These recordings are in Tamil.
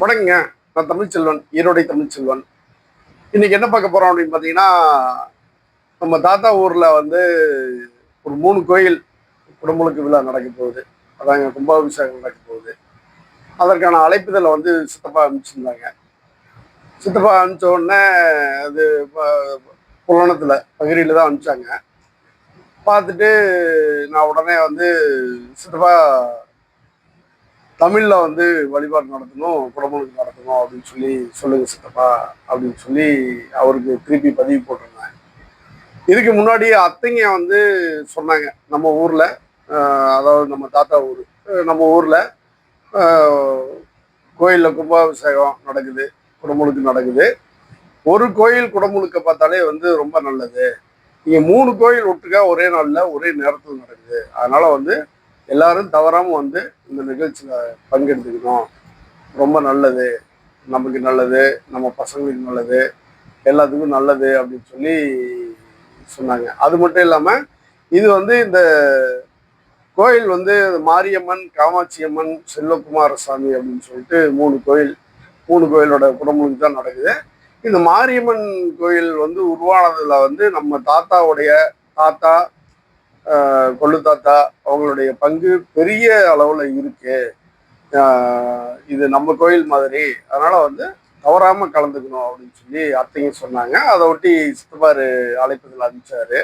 வணக்கங்க. நான் தமிழ்ச்செல்வன், ஈரோடை தமிழ்ச்செல்வன். இன்னைக்கு என்ன பார்க்க போறோம் அப்படின்னு பார்த்தீங்கன்னா, நம்ம தாத்தா ஊர்ல வந்து ஒரு 3 கோயில் குடமுழுக்கு விழா நடக்க போகுது. அதாங்க கும்பாபிஷேகம் நடக்க போகுது. அதற்கான அழைப்பிதழ வந்து சித்தப்பா அனுப்பிச்சிருந்தாங்க. சித்தப்பா அனுப்பிச்ச உடனே அது புலனத்துல பகிரில தான் அனுப்பிச்சாங்க. பார்த்துட்டு நான் உடனே வந்து சித்தப்பா தமிழ்ல வந்து வழிபாடு நடத்தணும், குடமுழுக்கு நடத்தணும் அப்படின்னு சொல்லி சொல்லுங்க சித்தப்பா அப்படின்னு சொல்லி அவருக்கு திருப்பி பதிவு போட்டிருந்தேன். இதுக்கு முன்னாடி அத்தைங்க வந்து சொன்னாங்க, நம்ம ஊர்ல அதாவது நம்ம தாத்தா ஊர், நம்ம ஊர்ல கோயில்ல கும்பாபிஷேகம் நடக்குது, குடமுழுக்கு நடக்குது. ஒரு கோயில் குடமுழுக்க பார்த்தாலே வந்து ரொம்ப நல்லது. இங்க 3 கோயில் ஒட்டுக்கா ஒரே நாள்ல ஒரே நேரத்தில் நடக்குது. அதனால வந்து எல்லாரும் தவறாம வந்து இந்த நிகழ்ச்சியில பங்கெடுத்துக்கணும். ரொம்ப நல்லது, நமக்கு நல்லது, நம்ம பசங்களுக்கு நல்லது, எல்லாத்துக்கும் நல்லது அப்படின்னு சொல்லி சொன்னாங்க. அது மட்டும் இல்லாம இது வந்து இந்த கோயில் வந்து மாரியம்மன், காமாட்சி அம்மன், செல்வகுமாரசாமி அப்படின்னு சொல்லிட்டு 3 கோயிலோட குடமுழுக்கு தான் நடக்குது. இந்த மாரியம்மன் கோயில் வந்து உருவானதுல வந்து நம்ம தாத்தாவுடைய தாத்தா, கொள்ளு தாத்தா அவங்களுடைய பங்கு பெரிய அளவுல இருக்கு. இது நம்ம கோயில் மாதிரி, அதனால வந்து தவறாம கலந்துக்கணும் அப்படின்னு சொல்லி அத்தைங்க சொன்னாங்க. அதை ஒட்டி சித்தப்பாரு அழைப்புதல் அனுப்பிச்சாரு.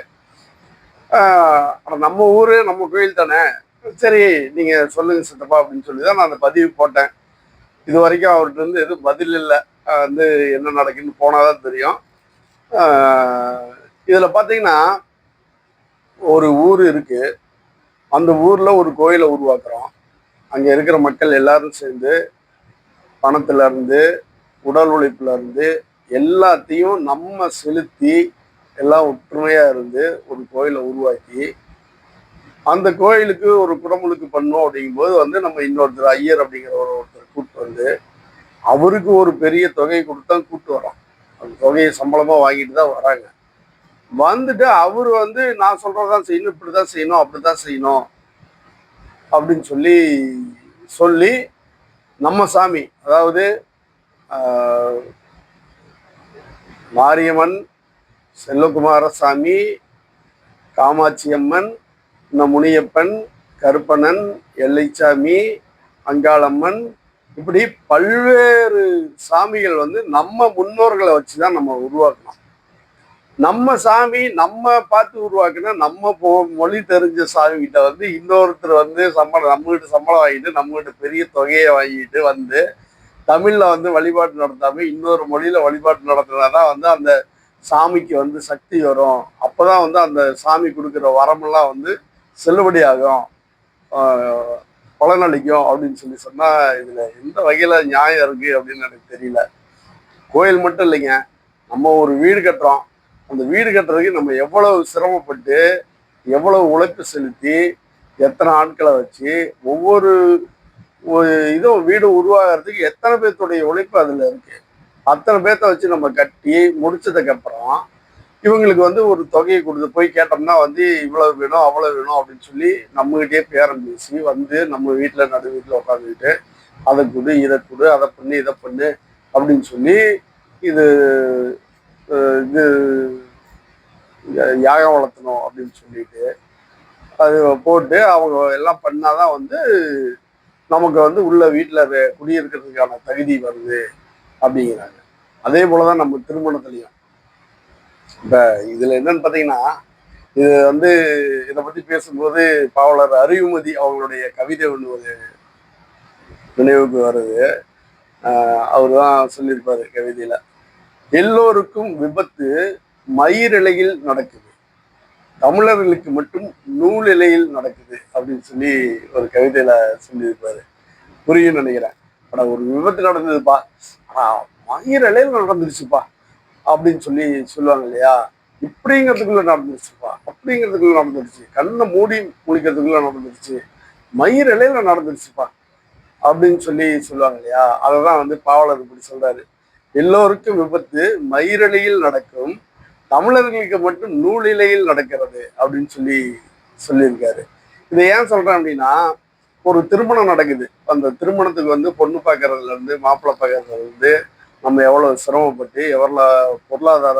நம்ம ஊரு நம்ம கோயில் தானே, சரி நீங்க சொல்லுங்க சித்தப்பா அப்படின்னு சொல்லி தான் நான் அந்த பதிவு போட்டேன். இது வரைக்கும் அவர்கிட்ட இருந்து எதுவும் பதில் இல்லை. வந்து என்ன நடக்குன்னு போனாதான் தெரியும். இதுல பாத்தீங்கன்னா ஒரு ஊர் இருக்கு, அந்த ஊர்ல ஒரு கோயிலை உருவாக்குறோம். அங்க இருக்கிற மக்கள் எல்லாரும் சேர்ந்து பணத்துல இருந்து உடல் உழைப்புல இருந்து எல்லாத்தையும் நம்ம செலுத்தி எல்லாம் ஒற்றுமையா இருந்து ஒரு கோயிலை உருவாக்கி அந்த கோயிலுக்கு ஒரு குடமுழுக்கு பண்ணோம் அப்படிங்கும்போது வந்து நம்ம இன்னொருத்தர் ஐயர் அப்படிங்கிற ஒருத்தர் கூப்பிட்டு வந்து அவருக்கு ஒரு பெரிய தொகையை கொடுத்தா கூப்பிட்டு வரோம். அந்த தொகையை சம்பளமா வாங்கிட்டு தான் வராங்க. வந்துட்டு அவரு வந்து நான் சொல்றதான் செய்யணும், இப்படிதான் செய்யணும், அப்படிதான் செய்யணும் அப்படின்னு சொல்லி நம்ம சாமி, அதாவது மாரியம்மன், செல்வகுமாரசாமி, காமாட்சி அம்மன், இந்த முனியப்பன், கருப்பணன், எல்லைச்சாமி, அங்காளம்மன், இப்படி பல்வேறு சாமிகள் வந்து நம்ம முன்னோர்களை வச்சுதான் நம்ம உருவாக்கணும். நம்ம சாமி நம்ம பார்த்து உருவாக்குனா நம்ம மொழி தெரிஞ்ச சாமி கிட்ட வந்து இன்னொருத்தர் வந்து நம்மகிட்ட சம்பளம் வாங்கிட்டு நம்மகிட்ட பெரிய தொகையை வாங்கிட்டு வந்து தமிழ்ல வந்து வழிபாட்டு நடத்தாம இன்னொரு மொழியில வழிபாட்டு நடத்தினாதான் வந்து அந்த சாமிக்கு வந்து சக்தி வரும். அப்பதான் வந்து அந்த சாமி கொடுக்குற வரமெல்லாம் வந்து செல்லுபடி ஆகும், பலனளிக்கும் அப்படின்னு சொன்னா இதுல எந்த வகையில நியாயம் இருக்கு அப்படின்னு எனக்கு தெரியல. கோயில் மட்டும் இல்லைங்க, நம்ம ஒரு வீடு கட்டுறோம். அந்த வீடு கட்டுறதுக்கு நம்ம எவ்வளவு சிரமப்பட்டு எவ்வளவு உழைப்பு செலுத்தி எத்தனை ஆட்களை வச்சு ஒவ்வொரு இதுவும் வீடு உருவாகிறதுக்கு எத்தனை பேர்த்துடைய உழைப்பு அதுல இருக்கு. அத்தனை பேர்த்த வச்சு நம்ம கட்டி முடிச்சதுக்கு அப்புறம் இவங்களுக்கு வந்து ஒரு தொகையை கொடுத்து போய் கேட்டோம்னா வந்து இவ்வளவு வேணும் அவ்வளவு வேணும் அப்படின்னு சொல்லி நம்மகிட்டயே பேரம் பேசி வந்து நம்ம வீட்டுல நடு வீட்டுல உட்காந்துக்கிட்டு அதை கொடு இதை கொடு அதை பண்ணு இதை பண்ணு அப்படின்னு சொல்லி இது இது யாகம் வளர்த்தணும் அப்படின்னு சொல்லிட்டு அது போட்டு அவங்க எல்லாம் பண்ணாதான் வந்து நமக்கு வந்து உள்ள வீட்டுல குடியிருக்கிறதுக்கான தகுதி வருது அப்படிங்கிறாங்க. அதே போலதான் நம்ம திருமணத்திலையும் இப்ப இதுல என்னன்னு பாத்தீங்கன்னா, இது வந்து இதை பத்தி பேசும்போது பாவலர் அறிவுமதி அவங்களுடைய கவிதை ஒன்று ஒரு நினைவுக்கு வருது. அவரு தான் சொல்லியிருப்பாரு கவிதையில, எல்லோருக்கும் விபத்து மயிரிழையில் நடக்குது, தமிழர்களுக்கு மட்டும் நூல் இலையில் நடக்குது அப்படின்னு சொல்லி ஒரு கவிதையில சொல்லியிருப்பாரு. புரியும் நினைக்கிறேன். ஆனா ஒரு விபத்து நடந்ததுப்பா, ஆனா மயிரிழையில் நடந்துருச்சுப்பா அப்படின்னு சொல்லுவாங்க இல்லையா, இப்படிங்கிறதுக்குள்ள நடந்துருச்சுப்பா, அப்படிங்கிறதுக்குள்ள நடந்துருச்சு, கண்ணை மூடி முழிக்கிறதுக்குள்ள நடந்துருச்சு, மயிரிழையில நடந்துருச்சுப்பா அப்படின்னு சொல்லுவாங்க இல்லையா. அததான் வந்து பாவலர் இப்படி சொல்றாரு, எல்லோருக்கும் விபத்து மயிரிழையில் நடக்கும், தமிழர்களுக்கு மட்டும் நூலிலையில் நடக்கிறது அப்படின்னு சொல்லியிருக்காரு. இதை ஏன் சொல்றேன் அப்படின்னா, ஒரு திருமணம் நடக்குது. அந்த திருமணத்துக்கு வந்து பொண்ணு பார்க்கறதுல இருந்து மாப்பிள்ளை பார்க்கறதுல இருந்து நம்ம எவ்வளவு சிரமப்பட்டு எவ்வளோ பொருளாதார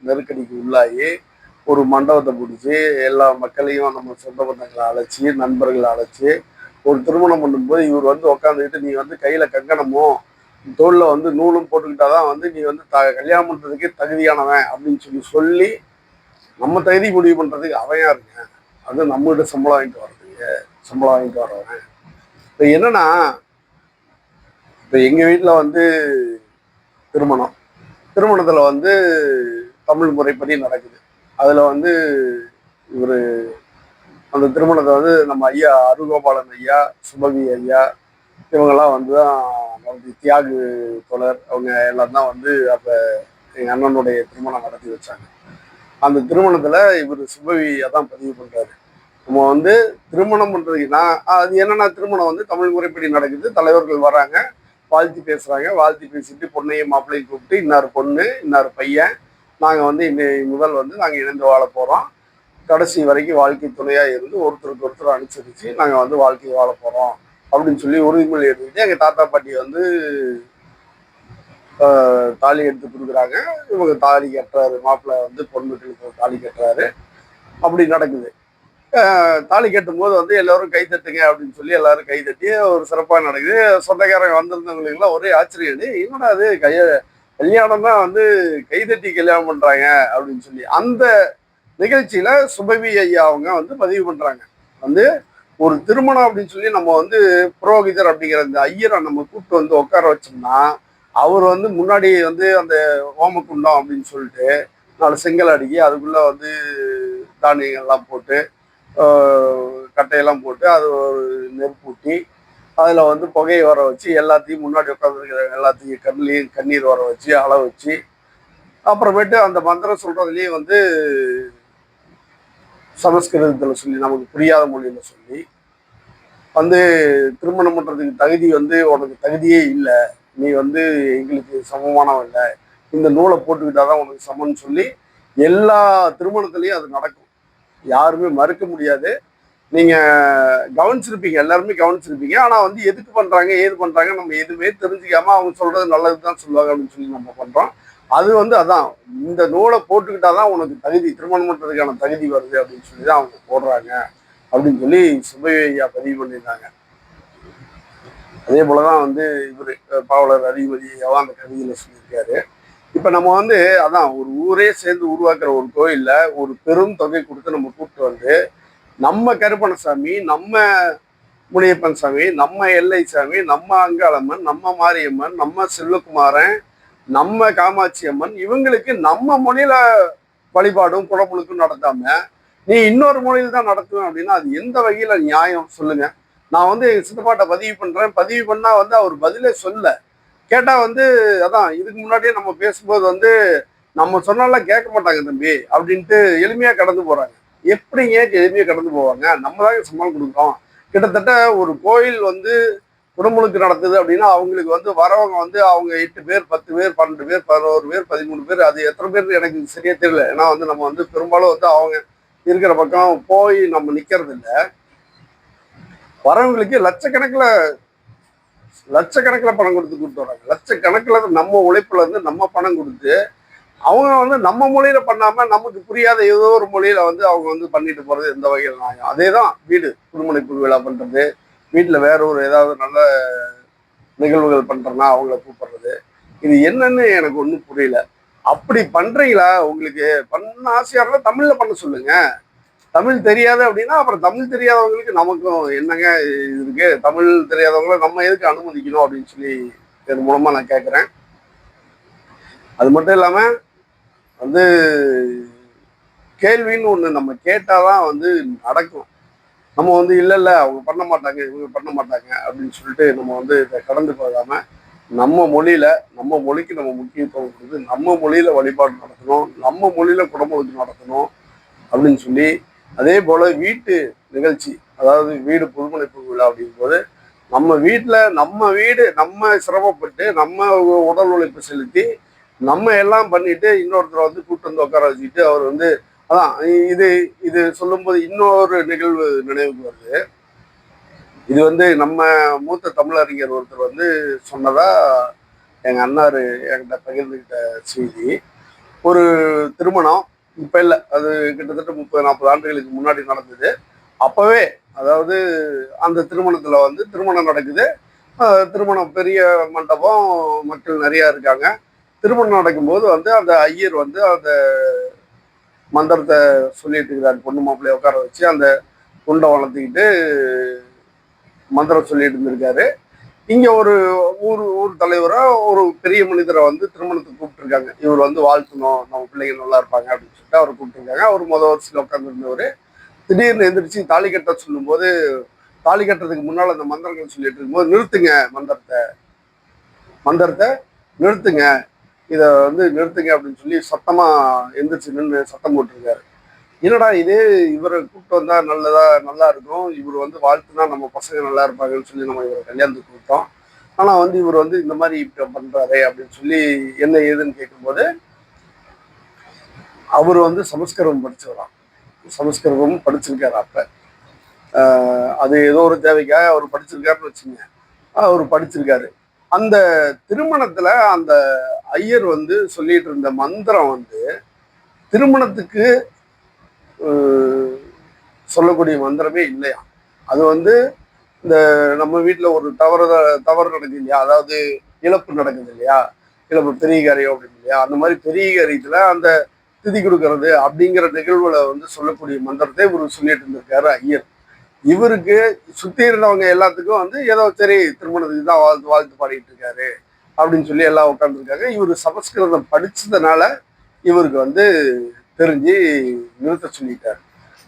நெருக்கடிக்கு உள்ளாகி ஒரு மண்டபத்தை பிடிச்சி எல்லா மக்களையும் நம்ம சொந்த பந்தங்களை அழைச்சி நண்பர்களை அழைச்சி ஒரு திருமணம் பண்ணும்போது இவர் வந்து உக்காந்துக்கிட்டு நீ வந்து கையில கங்கணமும் தோல்ல வந்து நூலும் போட்டுக்கிட்டாதான் வந்து நீ வந்து கல்யாணம் பண்றதுக்கே தகுதியானவன் அப்படின்னு சொல்லி நம்ம தகுதி முடிவு பண்றதுக்கு அவையா இருங்க. அது நம்மகிட்ட சம்பளம் வாங்கிட்டு வர்றதுக்கு சம்பளம் வாங்கிட்டு வர்றவன். இப்ப என்னன்னா இப்ப எங்க வீட்டுல வந்து திருமணத்துல வந்து தமிழ் முறைப்படி நடக்குது. அதுல வந்து இவரு அந்த திருமணத்தை வந்து நம்ம ஐயா அருகோபாலன் ஐயா, சுபவி ஐயா இவங்கெல்லாம் வந்து தான் தியாகு தோழர் அவங்க எல்லாம் தான் வந்து அப்ப எங்க அண்ணனுடைய திருமணம் நடத்தி வச்சாங்க. அந்த திருமணத்துல இவர் சுபவியை தான் பதிவு பண்றாரு. நம்ம வந்து திருமணம் பண்றதுக்குன்னா அது என்னன்னா திருமணம் வந்து தமிழ் முறைப்படி நடக்குது. தலைவர்கள் வராங்க, வாழ்த்தி பேசுறாங்க, வாழ்த்தி பேசிட்டு பொண்ணையும் மாப்பிள்ளையும் கூப்பிட்டு இன்னார் பொண்ணு இன்னார் பையன் நாங்க வந்து முதல் வந்து நாங்க இணைந்து வாழ போறோம், கடைசி வரைக்கும் வாழ்க்கை துணையா இருந்து ஒருத்தருக்கு ஒருத்தர் அனுசரிச்சு நாங்க வந்து வாழ்க்கையை வாழ போறோம் அப்படின்னு சொல்லி உறுதிமொழி எடுத்துக்கிட்டு எங்க தாத்தா பாட்டி வந்து தாலி எடுத்து கொடுக்குறாங்க. இவங்க தாலி கட்டுறாரு, மாப்பிள்ளை வந்து பொண்ணுக்கு தாலி கட்டுறாரு. அப்படி நடக்குது. தாலி கட்டும் போது வந்து எல்லாரும் கை தட்டுங்க அப்படின்னு சொல்லி எல்லாரும் கை தட்டி ஒரு சிறப்பாக நடக்குது. சொந்தக்காரங்க வந்திருந்தவங்களுக்கு எல்லாம் ஒரே ஆச்சரியம், என்னடா அது கல்யாணம் தான் வந்து கைதட்டி கல்யாணம் பண்றாங்க அப்படின்னு சொல்லி அந்த நிகழ்ச்சியில சுபவி ஐயா அவங்க வந்து பதிவு பண்றாங்க. வந்து ஒரு திருமணம் அப்படின்னு சொல்லி நம்ம வந்து புரோகிதர் அப்படிங்கிற அந்த ஐயரை நம்ம கூப்பிட்டு வந்து உட்கார வச்சோம்னா அவர் வந்து முன்னாடி வந்து அந்த ஓமக்குண்டம் அப்படின்னு சொல்லிட்டு 4 செங்கல் அடுக்கி அதுக்குள்ள வந்து தானியங்கள்லாம் போட்டு கட்டையெல்லாம் போட்டு அது ஒரு நெருப்பூட்டி அதில் வந்து புகையை வர வச்சு எல்லாத்தையும் முன்னாடி உட்காந்துருக்கிற எல்லாத்தையும் கண்ணீர் வர வச்சு அள வச்சு அப்புறமேட்டு அந்த மந்திரம் சொல்றதுலேயே வந்து சமஸ்கிருதத்தில் சொல்லி நமக்கு புரியாத மொழியில சொல்லி வந்து திருமணம் பண்றதுக்கு தகுதி வந்து உனக்கு தகுதியே இல்லை, நீ வந்து எங்களுக்கு சமமானவன் இல்லை, இந்த நூலை போட்டுக்கிட்டாதான் உனக்கு சமம்னு சொல்லி எல்லா திருமணத்திலையும் அது நடக்கும். யாருமே மறுக்க முடியாது. நீங்க கவனிச்சிருப்பீங்க, எல்லாருமே கவனிச்சிருப்பீங்க. ஆனா வந்து எதுக்கு பண்றாங்க ஏது பண்றாங்க நம்ம எதுவுமே தெரிஞ்சுக்காம அவங்க சொல்றது நல்லதுதான் சொல்லுவாங்க அப்படின்னு சொல்லி நம்ம பண்றோம். அது வந்து அதான் இந்த நூலை போட்டுக்கிட்டாதான் உனக்கு தகுதி, திருமணம் பண்றதுக்கான தகுதி வருது அப்படின்னு சொல்லி தான் அவங்க போடுறாங்க அப்படின்னு சொல்லி சுபவி ஐயா பதிவு பண்ணியிருந்தாங்க. அதே போலதான் வந்து இவரு பாவலர் அதிபதி ஐயாவா அந்த கவிதையில சொல்லியிருக்காரு. இப்ப நம்ம வந்து அதான் ஒரு ஊரே சேர்ந்து உருவாக்குற ஒரு கோயில்ல ஒரு பெரும் தொகை கொடுத்து நம்ம கூப்பிட்டு வந்து நம்ம கருப்பணசாமி, நம்ம முனியப்பன் சாமி, நம்ம எல்லை சாமி, நம்ம அங்காளம்மன், நம்ம மாரியம்மன், நம்ம செல்வகுமாரன், நம்ம காமாட்சி அம்மன் இவங்களுக்கு நம்ம மொழியில வழிபாடும் குடமுழுக்கும் நடத்தாம நீ இன்னொரு மொழியில தான் நடத்துவேன் அப்படின்னா அது எந்த வகையில நியாயம் சொல்லுங்க. நான் வந்து எங்க சித்தப்பாட்ட பதிவு பண்றேன், பதிவு பண்ணா வந்து அவர் பதிலே சொல்ல கேட்டா வந்து அதான் இதுக்கு முன்னாடியே நம்ம பேசும்போது வந்து நம்ம சொன்னாலாம் கேட்க மாட்டாங்க தம்பி அப்படின்ட்டு எளிமையா கடந்து போறாங்க. எப்படிங்க எளிமையா கடந்து போவாங்க? நம்ம தாங்க சம்பளம் கொடுக்குறோம். கிட்டத்தட்ட ஒரு கோயில் வந்து குடமுழுக்கு நடத்துது அப்படின்னா அவங்களுக்கு வந்து வரவங்க வந்து அவங்க 8 பேர் 10 பேர் 12 பேர் 11 பேர் 13 பேர் அது எத்தனை பேர் எனக்கு சரியா தெரியல. ஏன்னா வந்து நம்ம வந்து பெரும்பாலும் வந்து அவங்க இருக்கிற பக்கம் போய் நம்ம நிக்கிறது இல்லை. வரவங்களுக்கு லட்சக்கணக்கில் பணம் கொடுத்து கூப்பிட்டு வராங்க. லட்சக்கணக்கில் நம்ம உழைப்புல இருந்து நம்ம பணம் கொடுத்து அவங்க வந்து நம்ம மொழியில பண்ணாம நமக்கு புரியாத ஏதோ ஒரு மொழியில வந்து அவங்க வந்து பண்ணிட்டு போறது எந்த வகையில் நியாயம்? அதேதான் வீடு திருமணிப்பு விழா பண்றது, வீட்டுல வேற ஒரு ஏதாவது நல்ல நிகழ்வுகள் பண்றேன்னா அவங்கள கூப்பிடுறது, இது என்னன்னு எனக்கு ஒன்றும் புரியல. அப்படி பண்றீங்களா? உங்களுக்கு பண்ண ஆசையா இருந்தா தமிழ்ல பண்ண சொல்லுங்க. தமிழ் தெரியாது அப்படின்னா அப்புறம் தமிழ் தெரியாதவங்களுக்கு நமக்கும் என்னங்க இருக்கு, தமிழ் தெரியாதவங்களை நம்ம எதுக்கு அனுமதிக்கணும் அப்படின்னு சொல்லி இதன் மூலமா நான் கேட்குறேன். அது மட்டும் இல்லாம வந்து கேள்வின்னு ஒண்ணு நம்ம கேட்டாதான் வந்து நடக்கும். நம்ம வந்து இல்ல அவங்க பண்ண மாட்டாங்க இவங்க பண்ண மாட்டாங்க அப்படின்னு சொல்லிட்டு நம்ம வந்து இதை கடந்து போகாம நம்ம மொழியில நம்ம மொழிக்கு நம்ம முக்கியத்துவம் கொடுத்து நம்ம மொழியில வழிபாடு நடத்தணும், நம்ம மொழியில குடமுழுக்கு நடத்தணும் அப்படின்னு சொல்லி அதே போல வீட்டு நிகழ்ச்சி அதாவது வீடு புதுமணிப்பு விழா அப்படிங்கும் போது நம்ம வீடு நம்ம சிரமப்பட்டு நம்ம உடல் உழைப்பு செலுத்தி நம்ம எல்லாம் பண்ணிட்டு இன்னொருத்தரை வந்து கூட்டு வந்து உட்கார வச்சுக்கிட்டு அவர் வந்து அதான் இது சொல்லும்போது இன்னொரு நிகழ்வு நினைவுக்கு வருது. இது வந்து நம்ம மூத்த தமிழறிஞர் ஒருத்தர் வந்து சொன்னதா எங்க அண்ணாரு என்கிட்ட பகிர்ந்துகிட்ட செய்தி. ஒரு திருமணம் இப்ப இல்லை, அது கிட்டத்தட்ட 30-40 ஆண்டுகளுக்கு முன்னாடி நடந்தது. அப்பவே அதாவது அந்த திருமணத்துல வந்து திருமணம் நடக்குது. திருமணம் பெரிய மண்டபம், மக்கள் நிறைய இருக்காங்க. திருமணம் நடக்கும்போது வந்து அந்த ஐயர் வந்து அந்த மந்திரத்தை சொல்லிட்டு இருக்கிறார். பொண்ணு மாப்பிள்ளைய உட்கார வச்சு அந்த குண்டை வளர்த்துக்கிட்டு மந்திரம் சொல்லிட்டு இருந்திருக்காரு. இங்க ஒரு ஊர் ஊர் தலைவரா ஒரு பெரிய மனிதரை வந்து திருமணத்துக்கு கூப்பிட்டுருக்காங்க. இவர் வந்து வாழ்த்தணும், நம்ம பிள்ளைங்க நல்லா இருப்பாங்க அப்படின்னு சொல்லிட்டு அவர் கூப்பிட்டுருக்காங்க. அவர் முதல் வரிசையில் உட்காந்துருந்தவர் திடீர்னு எந்திரிச்சு தாலி கட்ட சொல்லும்போது, தாலி கட்டுறதுக்கு முன்னால் அந்த மந்திரங்கள் சொல்லிட்டு இருக்கும்போது, நிறுத்துங்க மந்திரத்தை, மந்திரத்தை நிறுத்துங்க, இதை வந்து நிறுத்துங்க அப்படின்னு சொல்லி சத்தமா எந்திரிச்சு நின்று சத்தம் போட்டிருக்காரு. என்னடா இது, இவரை கூப்பிட்டு வந்தா நல்லா இருக்கும், இவர் வந்து வாழ்த்துனா நம்ம பசங்க நல்லா இருப்பாங்கன்னு சொல்லி நம்ம இவரை கல்யாணத்துக்கு கூப்பிட்டோம். ஆனா வந்து இவர் வந்து இந்த மாதிரி இப்ப பண்றாரு அப்படின்னு சொல்லி என்ன ஏதுன்னு கேட்கும்போது, அவர் வந்து சமஸ்கிருதம் படிச்சவராம். சமஸ்கிருதமும் படிச்சிருக்காரு. அப்ப அது ஏதோ ஒரு தேவைக்காக அவர் படிச்சிருக்காருன்னு வச்சுங்க. அவர் படிச்சிருக்காரு. அந்த திருமணத்துல அந்த ஐயர் வந்து சொல்லிட்டு இருந்த மந்திரம் வந்து திருமணத்துக்கு சொல்லக்கூடிய மந்திரமே இல்லையா. அது வந்து இந்த நம்ம வீட்டுல ஒரு தவறு நடக்குது இல்லையா, அதாவது இழப்பு நடக்குது இல்லையா, இழப்பு பெரிய காரியம் அப்படின்னு இல்லையா, அந்த மாதிரி பெரிய காரியத்துல அந்த திதி கொடுக்கறது அப்படிங்கிற நிகழ்வுல வந்து சொல்லக்கூடிய மந்திரத்தை இவர் சொல்லிட்டு இருந்திருக்காரு ஐயர். இவருக்கு சுத்தி இருந்தவங்க எல்லாத்துக்கும் வந்து ஏதோ சரி திருமணத்துக்கு தான் வாழ்த்து பாடிட்டு இருக்காரு அப்படின்னு சொல்லி எல்லாம் உட்காந்துருக்காங்க. இவர் சமஸ்கிருதம் படிச்சதுனால இவருக்கு வந்து தெரிஞ்சு நிறுத்த சொல்லிட்டாரு.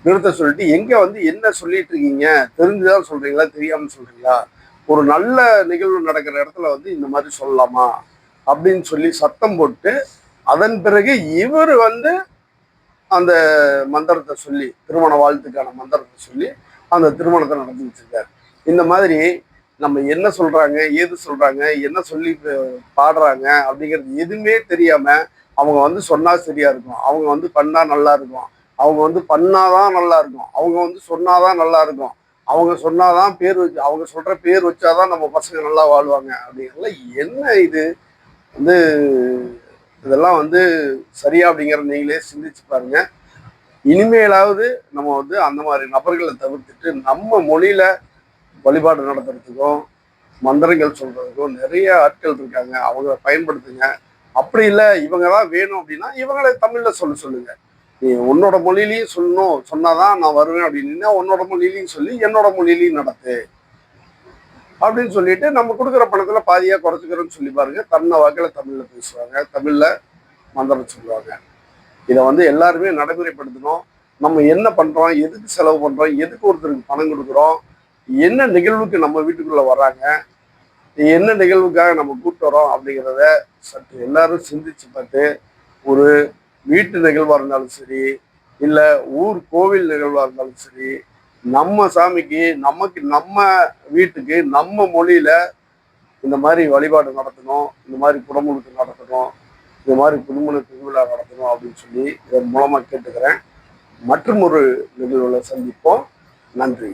நிறுத்த சொல்லிட்டு எங்க வந்து என்ன சொல்லிட்டு இருக்கீங்க, தெரிஞ்சுதான் சொல்றீங்களா தெரியாம சொல்றீங்களா, ஒரு நல்ல நிகழ்வு நடக்கிற இடத்துல வந்து இந்த மாதிரி சொல்லலாமா அப்படின்னு சொல்லி சத்தம் போட்டு, அதன் பிறகு இவர் வந்து அந்த மந்திரத்தை சொல்லி, திருமண வாழ்த்துக்கான மந்திரத்தை சொல்லி அந்த திருமணத்தை நடத்தி வச்சிருக்காரு. இந்த மாதிரி நம்ம என்ன சொல்றாங்க, ஏது சொல்றாங்க, என்ன சொல்லி பாடுறாங்க அப்படிங்கிறது எதுவுமே தெரியாம அவங்க வந்து சொன்னா சரியா இருக்கும், அவங்க வந்து பண்ணா நல்லா இருக்கும், அவங்க வந்து பண்ணாதான் நல்லா இருக்கும், அவங்க வந்து சொன்னாதான் நல்லா இருக்கும், அவங்க சொன்னாதான் பேர் வச்சு, அவங்க சொல்ற பேர் வச்சாதான் நம்ம பசங்க நல்லா வாழ்வாங்க அப்படிங்கிறதுல என்ன இது வந்து, இதெல்லாம் வந்து சரியா அப்படிங்கிறத நீங்களே சிந்திச்சு பாருங்க. இனிமேலாவது நம்ம வந்து அந்த மாதிரி நபர்களை தவிர்த்துட்டு நம்ம மொழியில வழிபாடு நடத்துறதுக்கும் மந்திரங்கள் சொல்றதுக்கும் நிறைய ஆட்கள் இருக்காங்க, அவங்க பயன்படுத்துங்க. அப்படி இல்லை இவங்க தான் வேணும் அப்படின்னா இவங்களை தமிழ்ல சொல்லுங்க. நீ உன்னோட மொழியிலையும் சொல்லணும், சொன்னாதான் நான் வருவேன் அப்படின்னா உன்னோட மொழியிலையும் சொல்லி என்னோட மொழியிலையும் நடத்து அப்படின்னு சொல்லிட்டு நம்ம கொடுக்குற பணத்துல பாதியா குறைச்சிக்கிறோன்னு சொல்லி பாருங்க. தன்னை வாக்கில தமிழ்ல பேசுவாங்க, தமிழ்ல மந்திரம் சொல்லுவாங்க. இதை வந்து எல்லாருமே நடைமுறைப்படுத்தணும். நம்ம என்ன பண்றோம், எதுக்கு செலவு பண்றோம், எதுக்கு ஒருத்தருக்கு பணம் கொடுக்குறோம், என்ன நிகழ்வுக்கு நம்ம வீட்டுக்குள்ள வர்றாங்க, என்ன நிகழ்வுக்காக நம்ம கூப்பிட்டு வரோம் அப்படிங்கிறத சற்று எல்லாரும் சிந்திச்சு பார்த்து, ஒரு வீட்டு நிகழ்வாக இருந்தாலும் சரி, இல்லை ஊர் கோவில் நிகழ்வாக இருந்தாலும் சரி, நம்ம சாமிக்கு நமக்கு நம்ம வீட்டுக்கு நம்ம மொழியில இந்த மாதிரி வழிபாடு நடத்தணும், இந்த மாதிரி குடமுழுக்கு நடத்தணும், இந்த மாதிரி திருமண திருவிழா நடத்தணும் அப்படின்னு சொல்லி இதன் மூலமா கேட்டுக்கிறேன். மற்றும் ஒரு நிகழ்வுல சந்திப்போம். நன்றி.